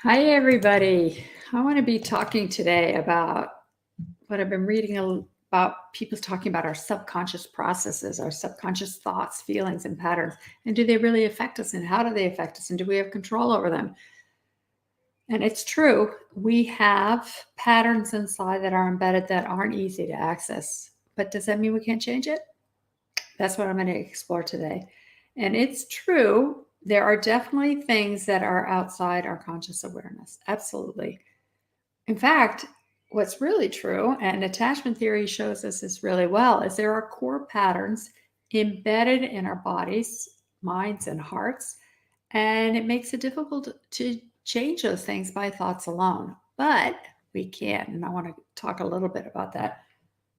Hi, everybody. I want to be talking today about what I've been reading about people talking about our subconscious processes, our subconscious thoughts, feelings, and patterns. And do they really affect us? And how do they affect us? And do we have control over them? And it's true, we have patterns inside that are embedded that aren't easy to access. But does that mean we can't change it? That's what I'm going to explore today. And it's true, there are definitely things that are outside our conscious awareness. Absolutely. In fact, what's really true, and attachment theory shows us this really well, is there are core patterns embedded in our bodies, minds, and hearts, and it makes it difficult to change those things by thoughts alone. But we can, and I want to talk a little bit about that.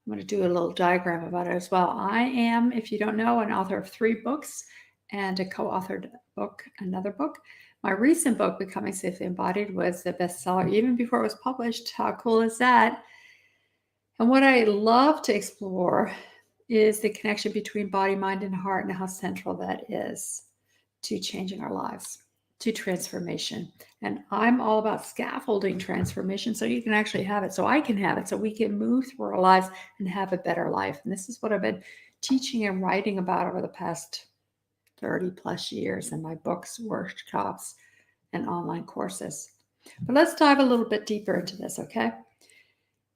I'm going to do a little diagram about it as well. I am, if you don't know, an author of 3 books and a co-authored book, another book. My recent book, Becoming Safely Embodied, was the bestseller even before it was published. How cool is that? And what I love to explore is the connection between body, mind, and heart, and how central that is to changing our lives, to transformation. And I'm all about scaffolding transformation so you can actually have it, so I can have it, so we can move through our lives and have a better life. And this is what I've been teaching and writing about over the past 30 plus years in my books, workshops, and online courses. But let's dive a little bit deeper into this, okay?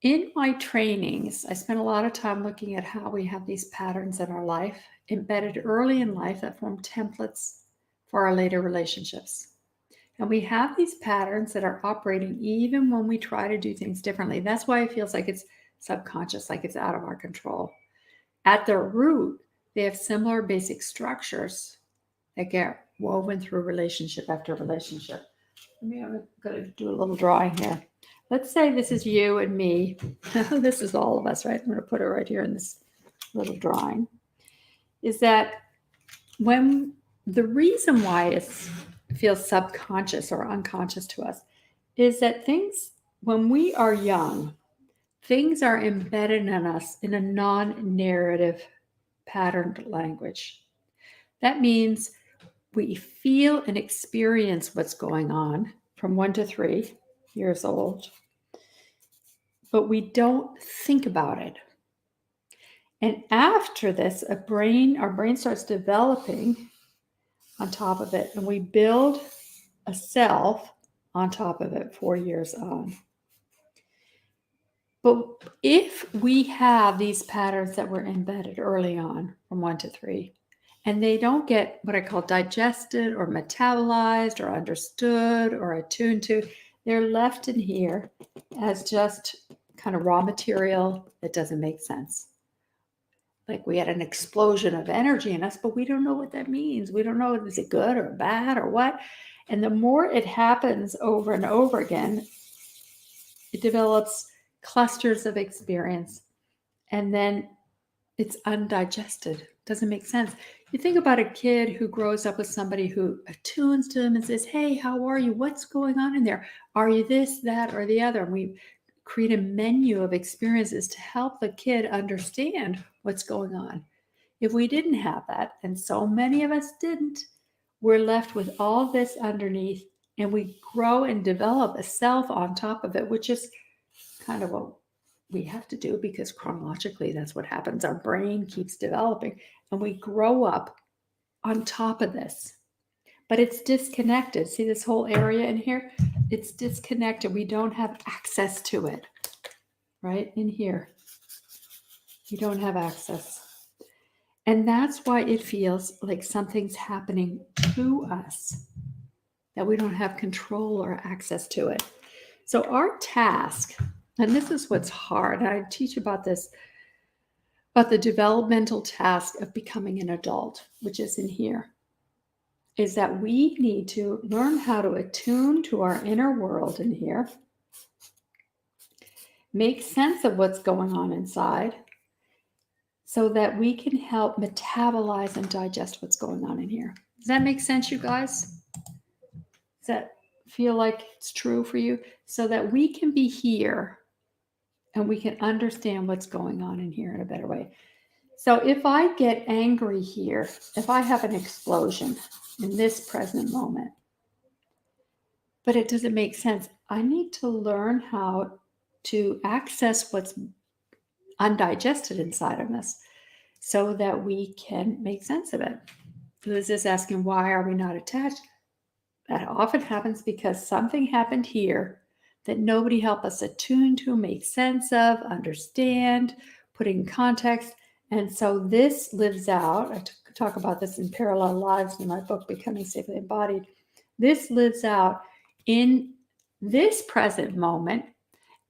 In my trainings, I spent a lot of time looking at how we have these patterns in our life embedded early in life that form templates for our later relationships. And we have these patterns that are operating even when we try to do things differently. That's why it feels like it's subconscious, like it's out of our control. At their root, they have similar basic structures that get woven through relationship after relationship. I'm going to do a little drawing here. Let's say this is you and me. This is all of us, right? I'm going to put it right here in this little drawing. Is that when the reason why it feels subconscious or unconscious to us is that things, when we are young, things are embedded in us in a non narrative patterned language. That means we feel and experience what's going on from 1 to 3 years old, but we don't think about it. And after this, our brain starts developing on top of it, and we build a self on top of it 4 years on. But if we have these patterns that were embedded early on from 1 to 3, and they don't get what I call digested or metabolized or understood or attuned to, they're left in here as just kind of raw material that doesn't make sense. Like we had an explosion of energy in us, but we don't know what that means. We don't know, is it good or bad or what? And the more it happens over and over again, it develops clusters of experience, and then it's undigested. Doesn't make sense. You think about a kid who grows up with somebody who attunes to them and says, hey, how are you? What's going on in there? Are you this, that, or the other? And we create a menu of experiences to help the kid understand what's going on. If we didn't have that, and so many of us didn't, we're left with all this underneath, and we grow and develop a self on top of it, which is kind of what we have to do because chronologically that's what happens. Our brain keeps developing and we grow up on top of this. But it's disconnected. See this whole area in here? It's disconnected. We don't have access to it. Right in here. We don't have access. And that's why it feels like something's happening to us, that we don't have control or access to it. So our task, and this is what's hard, and I teach about this, about the developmental task of becoming an adult, which is in here, is that we need to learn how to attune to our inner world in here, make sense of what's going on inside, so that we can help metabolize and digest what's going on in here. Does that make sense, you guys? Does that feel like it's true for you? So that we can be here and we can understand what's going on in here in a better way. So if I get angry here, if I have an explosion in this present moment, but it doesn't make sense. I need to learn how to access what's undigested inside of us so that we can make sense of it. Liz is asking, why are we not attached? That often happens because something happened here that nobody helped us attune to, make sense of, understand, put in context. And so this lives out. I talk about this in Parallel Lives in my book, Becoming Safely Embodied. This lives out in this present moment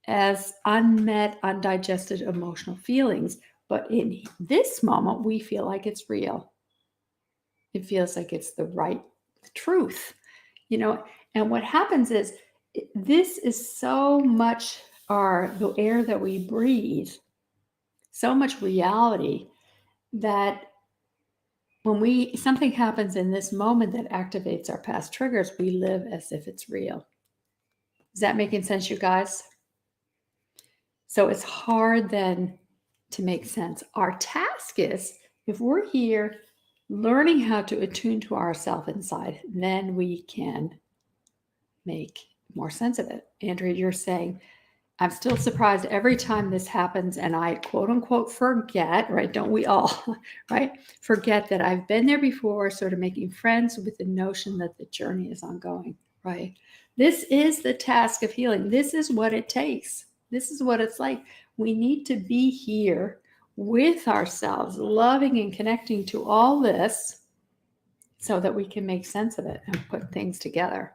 as unmet, undigested emotional feelings. But in this moment, we feel like it's real. It feels like it's the right truth, And what happens is this is so much the air that we breathe, so much reality that when something happens in this moment that activates our past triggers, we live as if it's real. Is that making sense, you guys? So it's hard then to make sense. Our task is, if we're here learning how to attune to ourself inside, then we can make more sense of it. Andrea, you're saying, I'm still surprised every time this happens and I quote unquote forget, right? Don't we all, right? Forget that I've been there before, sort of making friends with the notion that the journey is ongoing, right? This is the task of healing. This is what it takes. This is what it's like. We need to be here with ourselves, loving and connecting to all this so that we can make sense of it and put things together.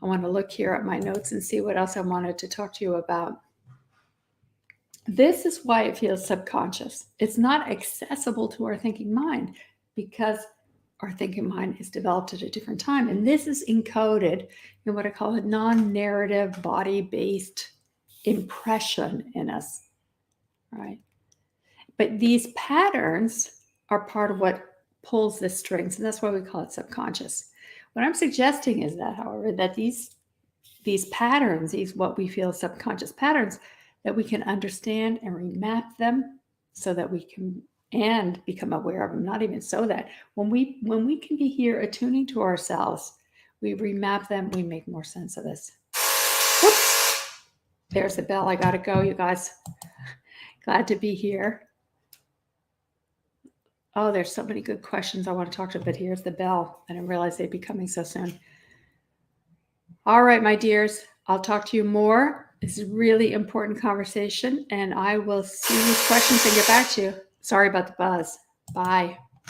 I want to look here at my notes and see what else I wanted to talk to you about. This is why it feels subconscious. It's not accessible to our thinking mind because our thinking mind is developed at a different time. And this is encoded in what I call a non-narrative body-based impression in us, right? But these patterns are part of what pulls the strings, and that's why we call it subconscious. What I'm suggesting is that, however, that these patterns, these what we feel subconscious patterns, that we can understand and remap them so that we can and become aware of them. Not even so that when we can be here attuning to ourselves, we remap them, we make more sense of this. Whoops. There's the bell. I gotta go, you guys. Glad to be here. Oh, there's so many good questions I want to talk to, but here's the bell. I didn't realize they'd be coming so soon. All right, my dears, I'll talk to you more. This is a really important conversation, and I will see these questions and get back to you. Sorry about the buzz. Bye.